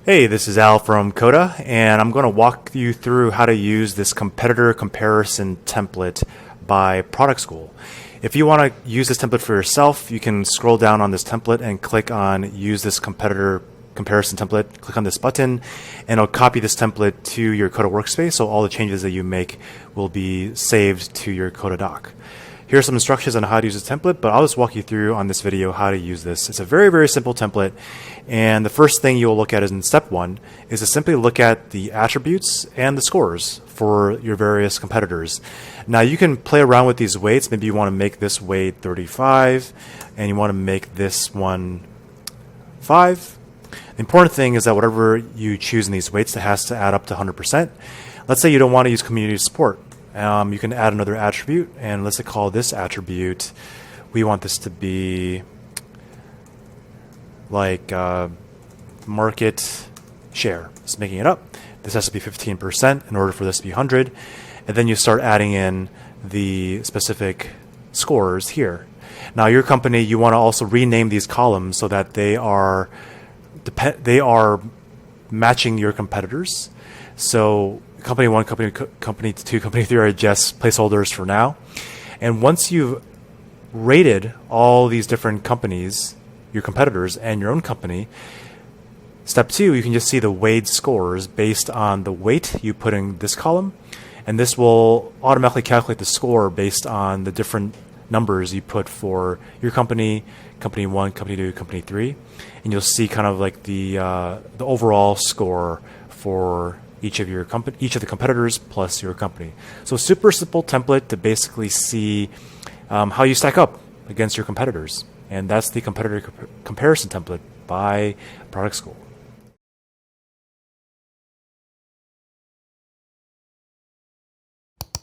Hey, this is Al from Coda, and I'm going to walk you through how to use this competitor comparison template by Product School. If you want to use this template for yourself, you can scroll down on this template and click on Use this competitor comparison template. Click on this button, and it'll copy this template to your Coda workspace, so all the changes that you make will be saved to your Coda doc. Here are some instructions on how to use this template, but I'll just walk you through on this video how to use this. It's a very, very simple template, and the first thing you'll look at is in step one is to simply look at the attributes and the scores for your various competitors. Now you can play around with these weights. Maybe you want to make this weight 35 and you want to make this one 5. The important thing is that whatever you choose in these weights, it has to add up to 100%. Let's say you don't want to use community support. You can add another attribute, and let's call this attribute, we want this to be like market share. Just making it up. This has to be 15% in order for this to be 100. And then you start adding in the specific scores here. Now your company, you want to also rename these columns so that they are matching your competitors. So company 1, company 2, company 3 are just placeholders for now. And once you've rated all these different companies, your competitors and your own company, step 2, you can just see the weighed scores based on the weight you put in this column. And this will automatically calculate the score based on the different numbers you put for your company, company 1, company 2, company 3. And you'll see kind of like the overall score for each of the competitors plus your company. So super simple template to basically see how you stack up against your competitors. And that's the competitor comparison template by Product School.